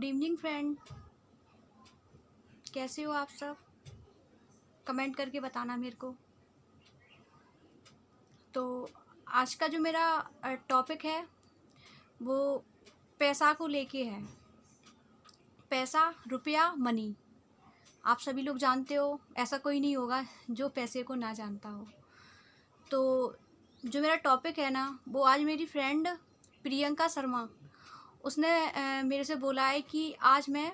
Good evening friend, कैसे हो आप सब? कमेंट करके बताना मेरे को। तो आज का जो मेरा टॉपिक है वो पैसा को लेके है। पैसा, रुपया, मनी। आप सभी लोग जानते हो, ऐसा कोई नहीं होगा जो पैसे को ना जानता हो। तो जो मेरा टॉपिक है ना, वो आज मेरी फ्रेंड प्रियंका शर्मा, उसने मेरे से बोला है कि आज मैं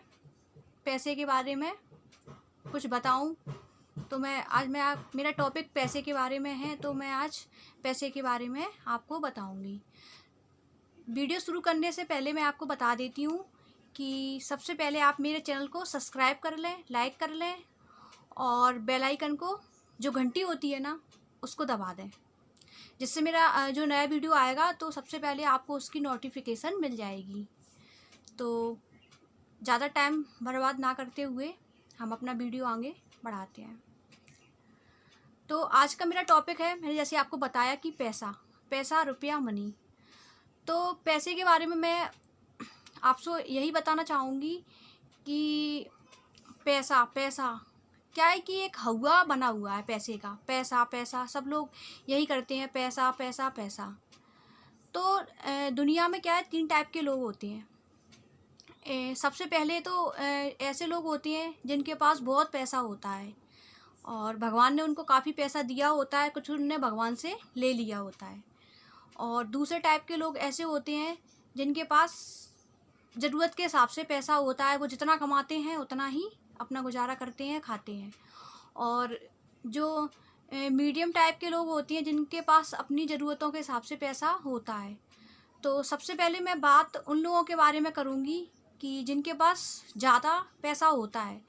पैसे के बारे में कुछ बताऊं। तो मेरा टॉपिक पैसे के बारे में है, तो मैं आज पैसे के बारे में आपको बताऊंगी। वीडियो शुरू करने से पहले मैं आपको बता देती हूँ कि सबसे पहले आप मेरे चैनल को सब्सक्राइब कर लें, लाइक कर लें और बेल आइकन को, जो घंटी होती है ना, उसको दबा दें, जिससे मेरा जो नया वीडियो आएगा तो सबसे पहले आपको उसकी नोटिफिकेशन मिल जाएगी। तो ज़्यादा टाइम बर्बाद ना करते हुए हम अपना वीडियो आगे बढ़ाते हैं। तो आज का मेरा टॉपिक है, मैंने जैसे आपको बताया कि पैसा, रुपया, मनी। तो पैसे के बारे में मैं आपसे यही बताना चाहूँगी कि पैसा क्या है कि एक हवा बना हुआ है पैसे का। पैसा सब लोग यही करते हैं, पैसा। तो दुनिया में क्या है, 3 टाइप के लोग होते हैं। सबसे पहले तो ऐसे लोग होते हैं जिनके पास बहुत पैसा होता है और भगवान ने उनको काफ़ी पैसा दिया होता है, कुछ उन्होंने भगवान से ले लिया होता है। और दूसरे टाइप के लोग ऐसे होते हैं जिनके पास ज़रूरत के हिसाब से पैसा होता है, वो जितना कमाते हैं उतना ही अपना गुजारा करते हैं, खाते हैं। और जो मीडियम टाइप के लोग होते हैं जिनके पास अपनी ज़रूरतों के हिसाब से पैसा होता है। तो सबसे पहले मैं बात उन लोगों के बारे में करूँगी कि जिनके पास ज़्यादा पैसा होता है।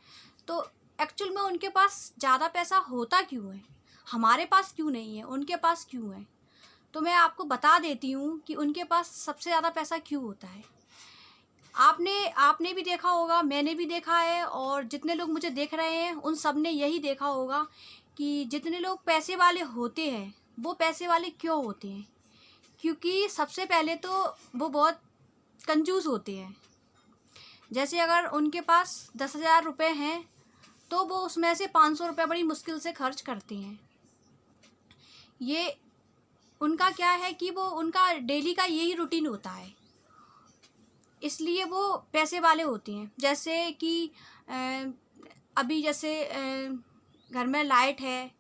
तो एक्चुअल में उनके पास ज़्यादा पैसा होता क्यों है, हमारे पास क्यों नहीं है, उनके पास क्यों है। तो मैं आपको बता देती हूँ कि उनके पास सबसे ज़्यादा पैसा क्यों होता है। आपने भी देखा होगा, मैंने भी देखा है, और जितने लोग मुझे देख रहे हैं उन सब ने यही देखा होगा कि जितने लोग पैसे वाले होते हैं वो पैसे वाले क्यों होते हैं। क्योंकि सबसे पहले तो वो बहुत कंजूस होते हैं। जैसे अगर उनके पास 10,000 रुपये हैं तो वो उसमें से 500 रुपये बड़ी मुश्किल से खर्च करते हैं। ये उनका क्या है कि वो उनका डेली का यही रूटीन होता है, इसलिए वो पैसे वाले होते हैं। जैसे कि अभी जैसे घर में लाइट है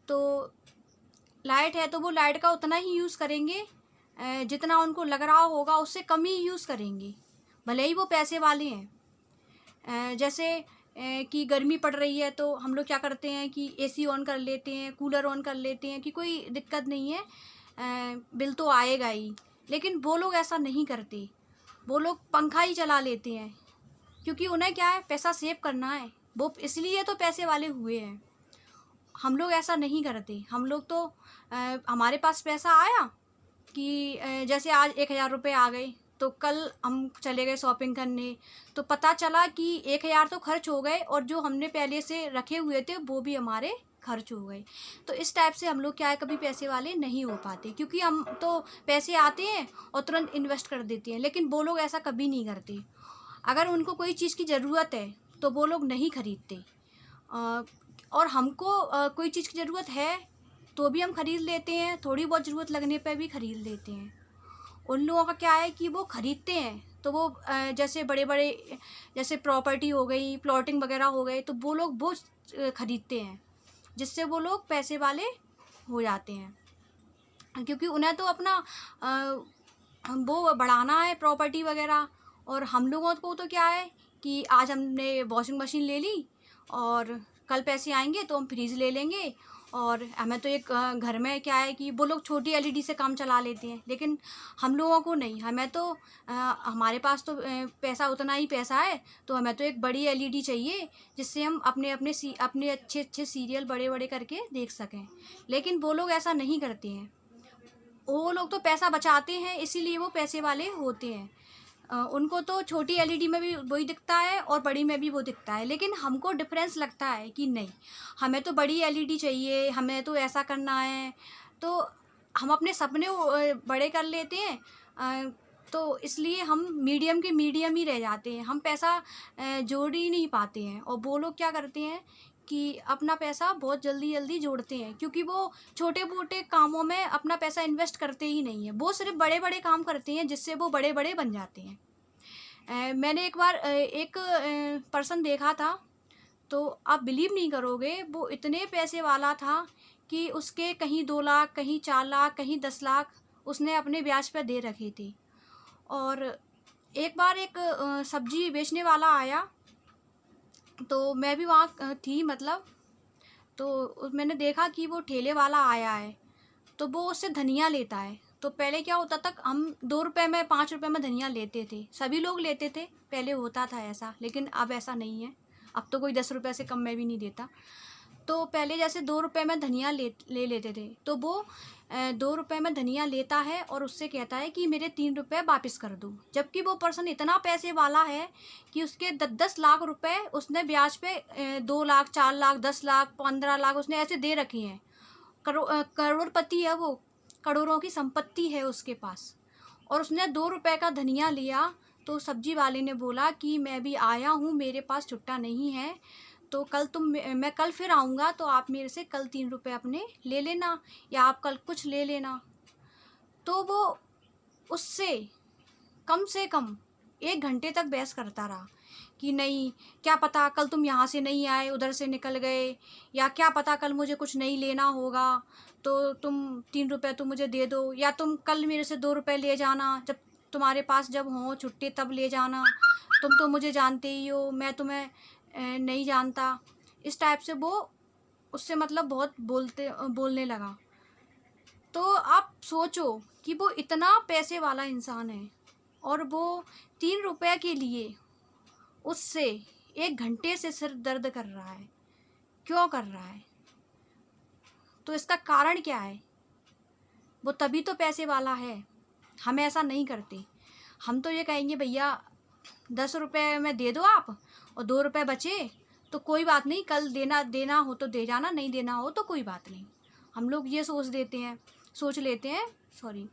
तो वो लाइट का उतना ही यूज़ करेंगे जितना उनको लग रहा होगा, उससे कम ही यूज़ करेंगे, भले ही वो पैसे वाले हैं। जैसे कि गर्मी पड़ रही है तो हम लोग क्या करते हैं कि एसी ऑन कर लेते हैं, कूलर ऑन कर लेते हैं कि कोई दिक्कत नहीं है, बिल तो आएगा ही। लेकिन वो लोग ऐसा नहीं करते, वो लोग पंखा ही चला लेते हैं, क्योंकि उन्हें क्या है, पैसा सेव करना है, वो इसलिए तो पैसे वाले हुए हैं। हम लोग ऐसा नहीं करते। हम लोग तो हमारे पास पैसा आया कि जैसे आज 1,000 रुपये आ गए तो कल हम चले गए शॉपिंग करने, तो पता चला कि 1,000 तो खर्च हो गए और जो हमने पहले से रखे हुए थे वो भी हमारे खर्च हो गए। तो इस टाइप से हम लोग क्या है, कभी पैसे वाले नहीं हो पाते, क्योंकि हम तो पैसे आते हैं और तुरंत इन्वेस्ट कर देते हैं। लेकिन वो लोग ऐसा कभी नहीं करते। अगर उनको कोई चीज़ की ज़रूरत है तो वो लोग नहीं खरीदते, और हमको कोई चीज़ की ज़रूरत है तो भी हम ख़रीद लेते हैं, थोड़ी बहुत ज़रूरत लगने पर भी ख़रीद लेते हैं। उन लोगों का क्या है कि वो ख़रीदते हैं तो वो जैसे बड़े बड़े जैसे प्रॉपर्टी हो गई, प्लॉटिंग वगैरह हो गए, तो वो लोग वो ख़रीदते हैं, जिससे वो लोग पैसे वाले हो जाते हैं। क्योंकि उन्हें तो अपना वो बढ़ाना है, प्रॉपर्टी वगैरह। और हम लोगों को तो क्या है कि आज हमने वॉशिंग मशीन ले ली और कल पैसे आएंगे तो हम फ्रिज ले लेंगे। और हमें तो एक घर में क्या है कि वो लोग छोटी एलईडी से काम चला लेते हैं, लेकिन हम लोगों को नहीं। हमें तो हमारे पास तो पैसा उतना ही पैसा है, तो हमें तो एक बड़ी एलईडी चाहिए जिससे हम अपने अच्छे अच्छे सीरियल बड़े बड़े करके देख सकें। लेकिन वो लोग ऐसा नहीं करते हैं। वो लोग तो पैसा बचाते हैं, इसीलिए वो पैसे वाले होते हैं। उनको तो छोटी एलईडी में भी वही दिखता है और बड़ी में भी वो दिखता है, लेकिन हमको डिफरेंस लगता है कि नहीं, हमें तो बड़ी एलईडी चाहिए, हमें तो ऐसा करना है। तो हम अपने सपने बड़े कर लेते हैं। तो इसलिए हम मीडियम के मीडियम ही रह जाते हैं, हम पैसा जोड़ ही नहीं पाते हैं। और वो लोग क्या करते हैं कि अपना पैसा बहुत जल्दी-जल्दी जोड़ते हैं, क्योंकि वो छोटे-मोटे कामों में अपना पैसा इन्वेस्ट करते ही नहीं हैं। वो सिर्फ़ बड़े-बड़े काम करते हैं जिससे वो बड़े-बड़े बन जाते हैं। मैंने एक बार एक पर्सन देखा था, तो आप बिलीव नहीं करोगे, वो इतने पैसे वाला था कि उसके कहीं 2 लाख, कहीं 4 लाख, कहीं 10 लाख उसने अपने ब्याज पे दे रखे थे। और एक बार एक सब्ज़ी बेचने वाला आया, तो मैं भी वहाँ थी मतलब, तो मैंने देखा कि वो ठेले वाला आया है, तो वो उससे धनिया लेता है। तो पहले क्या होता था, हम 2 रुपए में, 5 रुपए में धनिया लेते थे, सभी लोग लेते थे, पहले होता था ऐसा, लेकिन अब ऐसा नहीं है। अब तो कोई 10 रुपए से कम में भी नहीं देता। तो पहले जैसे 2 रुपए में धनिया ले लेते थे, तो वो 2 रुपए में धनिया लेता है और उससे कहता है कि मेरे 3 रुपए वापस कर दो। जबकि वो पर्सन इतना पैसे वाला है कि उसके 10-10 लाख रुपए उसने ब्याज पे 2 लाख, 4 लाख, 10 लाख, 15 लाख उसने ऐसे दे रखे हैं। करोड़पति है वो, करोड़ों की संपत्ति है उसके पास। और उसने 2 रुपए का धनिया लिया, तो सब्जी वाले ने बोला कि मैं भी आया हूँ, मेरे पास छुट्टा नहीं है, तो कल मैं कल फिर आऊँगा, तो आप मेरे से कल 3 रुपए अपने ले लेना, या आप कल कुछ ले लेना। तो वो उससे कम से कम 1 घंटे तक बहस करता रहा कि नहीं, क्या पता कल तुम यहाँ से नहीं आए, उधर से निकल गए, या क्या पता कल मुझे कुछ नहीं लेना होगा, तो तुम 3 रुपए तो मुझे दे दो, या तुम कल मेरे से 2 रुपए ले जाना, जब तुम्हारे पास जब हों छुट्टी तब ले जाना, तुम तो मुझे जानते ही हो, मैं तुम्हें नहीं जानता। इस टाइप से वो उससे मतलब बहुत बोलने लगा। तो आप सोचो कि वो इतना पैसे वाला इंसान है और वो 3 रुपए के लिए उससे 1 घंटे से सिर दर्द कर रहा है। क्यों कर रहा है? तो इसका कारण क्या है? वो तभी तो पैसे वाला है। हम ऐसा नहीं करते। हम तो ये कहेंगे भैया 10 रुपए में दे दो आप, और 2 रुपए बचे तो कोई बात नहीं, कल देना हो तो दे जाना, नहीं देना हो तो कोई बात नहीं। हम लोग ये सोच लेते हैं सॉरी।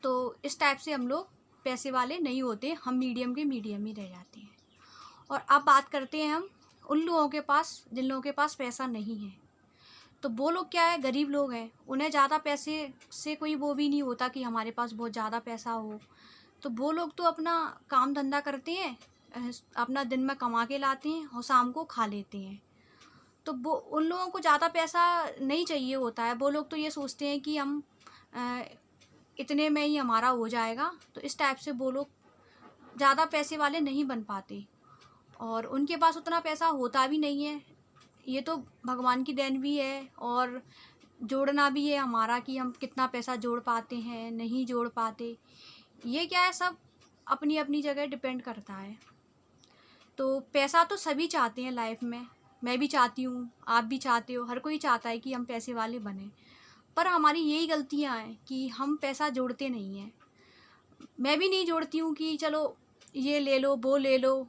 तो इस टाइप से हम लोग पैसे वाले नहीं होते, हम मीडियम के मीडियम ही रह जाते हैं। और अब बात करते हैं हम उन लोगों के पास जिन लोगों के पास पैसा नहीं है। तो वो लोग क्या है, गरीब लोग हैं, उन्हें ज़्यादा पैसे से कोई वो भी नहीं होता कि हमारे पास बहुत ज़्यादा पैसा हो। तो वो लोग तो अपना काम धंधा करते हैं, अपना दिन में कमा के लाते हैं और शाम को खा लेते हैं। तो वो उन लोगों को ज़्यादा पैसा नहीं चाहिए होता है। वो लोग तो ये सोचते हैं कि हम इतने में ही हमारा हो जाएगा। तो इस टाइप से वो लोग ज़्यादा पैसे वाले नहीं बन पाते, और उनके पास उतना पैसा होता भी नहीं है। ये तो भगवान की देन भी है, और जोड़ना भी है हमारा कि हम कितना पैसा जोड़ पाते हैं, नहीं जोड़ पाते। ये क्या है, सब अपनी अपनी जगह डिपेंड करता है। तो पैसा तो सभी चाहते हैं लाइफ में, मैं भी चाहती हूँ, आप भी चाहते हो, हर कोई चाहता है कि हम पैसे वाले बने। पर हमारी यही गलतियाँ हैं कि हम पैसा जोड़ते नहीं हैं। मैं भी नहीं जोड़ती हूँ कि चलो ये ले लो, वो ले लो।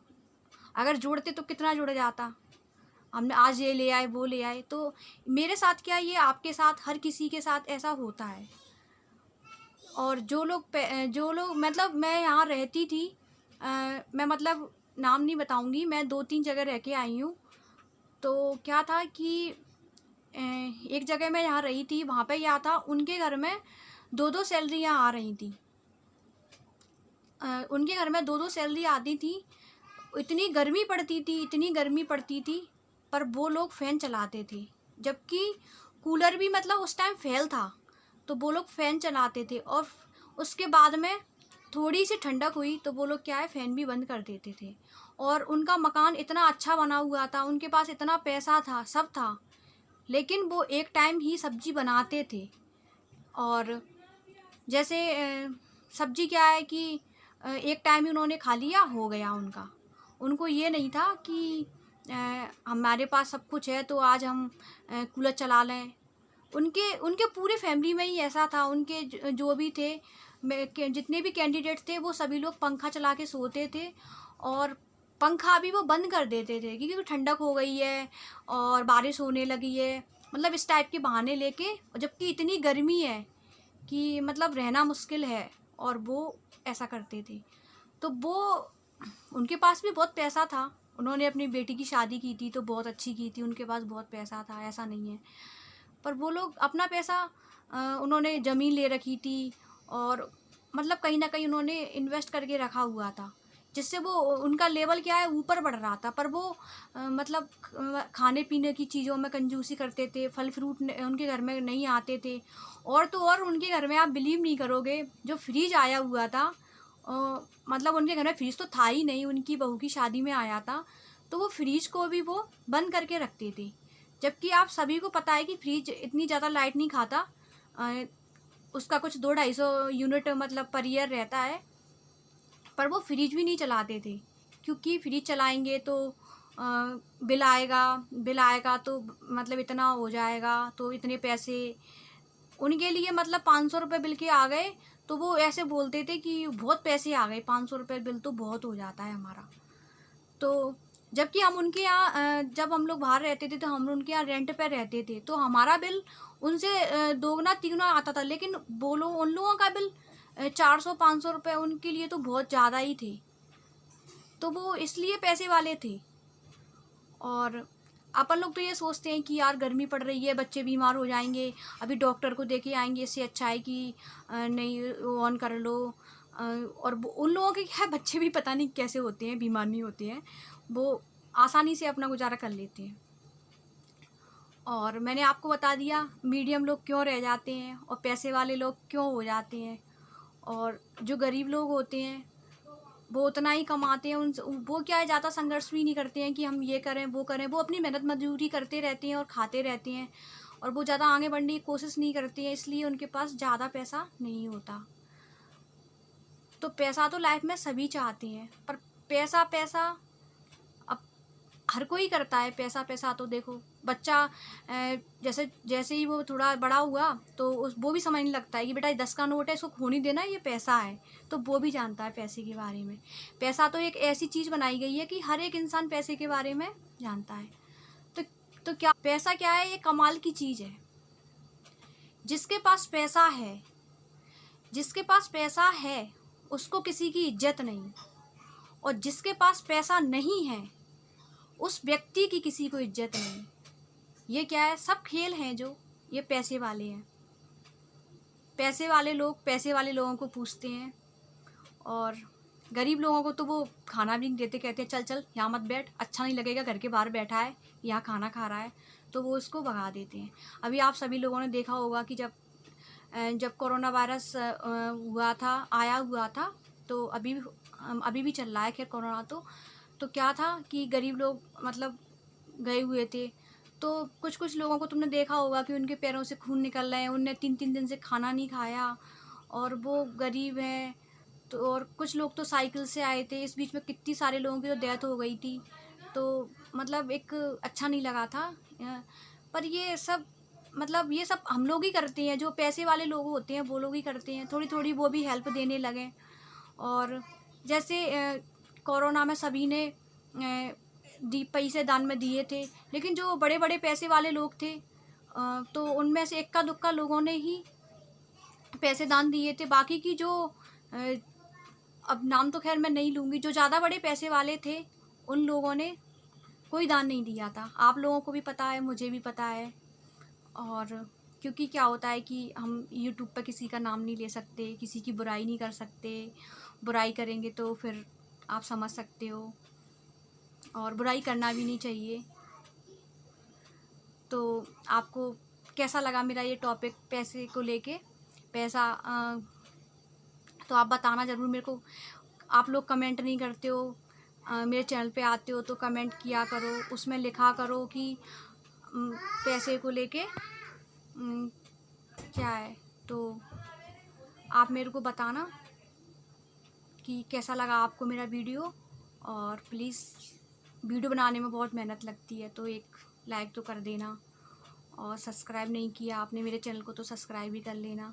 अगर जोड़ते तो कितना जुड़ जाता, हमने आज ये ले आए, वो ले आए। तो मेरे साथ क्या, ये आपके साथ, हर किसी के साथ ऐसा होता है। और जो लोग मतलब मैं यहाँ रहती थी, मैं मतलब नाम नहीं बताऊँगी, मैं 2-3 जगह रह के आई हूँ। तो क्या था कि एक जगह मैं यहाँ रही थी, वहाँ पे क्या था, उनके घर में 2-2 सैलरियाँ आ रही थी। उनके घर में 2-2 सैलरी आती थी। इतनी गर्मी पड़ती थी, पर वो लोग फ़ैन चलाते थे, जबकि कूलर भी मतलब उस टाइम फेल था, तो वो लोग फ़ैन चलाते थे। और उसके बाद में थोड़ी सी ठंडक हुई तो वो लोग क्या है, फ़ैन भी बंद कर देते थे। और उनका मकान इतना अच्छा बना हुआ था, उनके पास इतना पैसा था, सब था, लेकिन वो एक टाइम ही सब्ज़ी बनाते थे। और जैसे सब्ज़ी क्या है कि एक टाइम ही उन्होंने खा लिया, हो गया उनका। उनको ये नहीं था कि हमारे पास सब कुछ है तो आज हम कूलर चला लें। उनके पूरे फैमिली में ही ऐसा था। उनके जो भी थे, जितने भी कैंडिडेट थे, वो सभी लोग पंखा चला के सोते थे, और पंखा भी वो बंद कर देते थे क्योंकि ठंडक हो गई है और बारिश होने लगी है, मतलब इस टाइप के बहाने लेके। जबकि इतनी गर्मी है कि मतलब रहना मुश्किल है, और वो ऐसा करते थे। तो वो उनके पास भी बहुत पैसा था, उन्होंने अपनी बेटी की शादी की थी तो बहुत अच्छी की थी, उनके पास बहुत पैसा था, ऐसा नहीं है। पर वो लोग अपना पैसा उन्होंने ज़मीन ले रखी थी और मतलब कहीं न कहीं उन्होंने इन्वेस्ट करके रखा हुआ था, जिससे वो उनका लेवल क्या है ऊपर बढ़ रहा था। पर वो मतलब खाने-पीने की चीज़ों में कंजूसी करते थे, फल-फ्रूट उनके घर में नहीं आते थे। और तो और उनके घर में आप बिलीव नहीं करोगे, जो फ्रिज आया हुआ था मतलब उनके घर में फ्रिज तो था ही नहीं, उनकी बहू की शादी में आया था, तो वो फ्रिज को भी वो बंद करके रखते थे। जबकि आप सभी को पता है कि फ्रिज इतनी ज़्यादा लाइट नहीं खाता, अ, उसका कुछ 2-250 यूनिट मतलब पर ईयर रहता है, पर वो फ्रिज भी नहीं चलाते थे, क्योंकि फ्रिज चलाएँगे तो बिल आएगा तो मतलब इतना हो जाएगा, तो इतने पैसे उनके लिए मतलब 500 रुपये बिल के आ गए, तो वो ऐसे बोलते थे कि बहुत पैसे आ गए, 500 रुपये बिल तो बहुत हो जाता है हमारा। तो जबकि हम उनके यहाँ जब हम लोग बाहर रहते थे तो हम उनके यहाँ रेंट पे रहते थे, तो हमारा बिल उनसे दोगुना तिगुना आता था, लेकिन वो लोग उन लोगों का बिल 400-500 रुपये उनके लिए तो बहुत ज़्यादा ही थे। तो वो इसलिए पैसे वाले थे। और अपन लोग तो ये सोचते हैं कि यार गर्मी पड़ रही है, बच्चे बीमार हो जाएंगे, अभी डॉक्टर को देके आएंगे, इससे अच्छा है कि नहीं ऑन कर लो। और उन लोगों के क्या है, बच्चे भी पता नहीं कैसे होते हैं, बीमार नहीं होते हैं, वो आसानी से अपना गुजारा कर लेते हैं। और मैंने आपको बता दिया मीडियम लोग क्यों रह जाते हैं और पैसे वाले लोग क्यों हो जाते हैं। और जो गरीब लोग होते हैं वो उतना ही कमाते हैं, उन वो क्या है, ज़्यादा संघर्ष भी नहीं करते हैं कि हम ये करें वो करें, वो अपनी मेहनत मजदूरी करते रहते हैं और खाते रहते हैं, और वो ज़्यादा आगे बढ़ने की कोशिश नहीं करते हैं, इसलिए उनके पास ज़्यादा पैसा नहीं होता। तो पैसा तो लाइफ में सभी चाहते हैं, पर पैसा पैसा अब हर कोई करता है। पैसा पैसा तो देखो बच्चा जैसे जैसे ही वो थोड़ा बड़ा हुआ तो वो भी समझने लगता है कि बेटा ये 10 का नोट है, इसको खो नहीं देना, ये पैसा है। तो वो भी जानता है पैसे के बारे में। पैसा तो एक ऐसी चीज़ बनाई गई है कि हर एक इंसान पैसे के बारे में जानता है। तो तो क्या पैसा क्या है, ये कमाल की चीज़ है। जिसके पास पैसा है, जिसके पास पैसा है उसको किसी की इज्जत नहीं, और जिसके पास पैसा नहीं है उस व्यक्ति की किसी को इज्जत नहीं। ये क्या है, सब खेल हैं जो ये पैसे वाले हैं। पैसे वाले लोग पैसे वाले लोगों को पूछते हैं, और गरीब लोगों को तो वो खाना भी नहीं देते, कहते हैं चल चल यहाँ मत बैठ, अच्छा नहीं लगेगा, घर के बाहर बैठा है, यहाँ खाना खा रहा है, तो वो उसको भगा देते हैं। अभी आप सभी लोगों ने देखा होगा कि जब कोरोना वायरस आया हुआ था, तो अभी भी चल रहा है खैर कोरोना। तो क्या था कि गरीब लोग मतलब गए हुए थे, तो कुछ कुछ लोगों को तुमने देखा होगा कि उनके पैरों से खून निकल रहे हैं, उनने 3-3 दिन से खाना नहीं खाया, और वो गरीब हैं। तो और कुछ लोग तो साइकिल से आए थे, इस बीच में कितनी सारे लोगों की तो डेथ हो गई थी। तो मतलब एक अच्छा नहीं लगा था। पर ये सब मतलब ये सब हम लोग ही करते हैं, जो पैसे वाले लोग होते हैं वो लोग ही करते हैं। थोड़ी थोड़ी वो भी हेल्प देने लगे। और जैसे कोरोना में सभी ने पैसे दान में दिए थे, लेकिन जो बड़े बड़े पैसे वाले लोग थे तो उनमें से इक्का दुक्का लोगों ने ही पैसे दान दिए थे। बाकी की जो अब नाम तो खैर मैं नहीं लूँगी, जो ज़्यादा बड़े पैसे वाले थे उन लोगों ने कोई दान नहीं दिया था। आप लोगों को भी पता है, मुझे भी पता है। और क्योंकि क्या होता है कि हम यूट्यूब पर किसी का नाम नहीं ले सकते, किसी की बुराई नहीं कर सकते। बुराई करेंगे तो फिर आप समझ सकते हो, और बुराई करना भी नहीं चाहिए। तो आपको कैसा लगा मेरा ये टॉपिक पैसे को लेके? पैसा तो आप बताना ज़रूर मेरे को। आप लोग कमेंट नहीं करते हो, मेरे चैनल पे आते हो तो कमेंट किया करो, उसमें लिखा करो कि पैसे को लेके क्या है। तो आप मेरे को बताना कि कैसा लगा आपको मेरा वीडियो। और प्लीज़, वीडियो बनाने में बहुत मेहनत लगती है, तो एक लाइक तो कर देना, और सब्सक्राइब नहीं किया आपने मेरे चैनल को तो सब्सक्राइब भी कर लेना।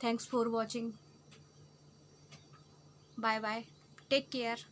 Thanks for watching. Bye bye, take care.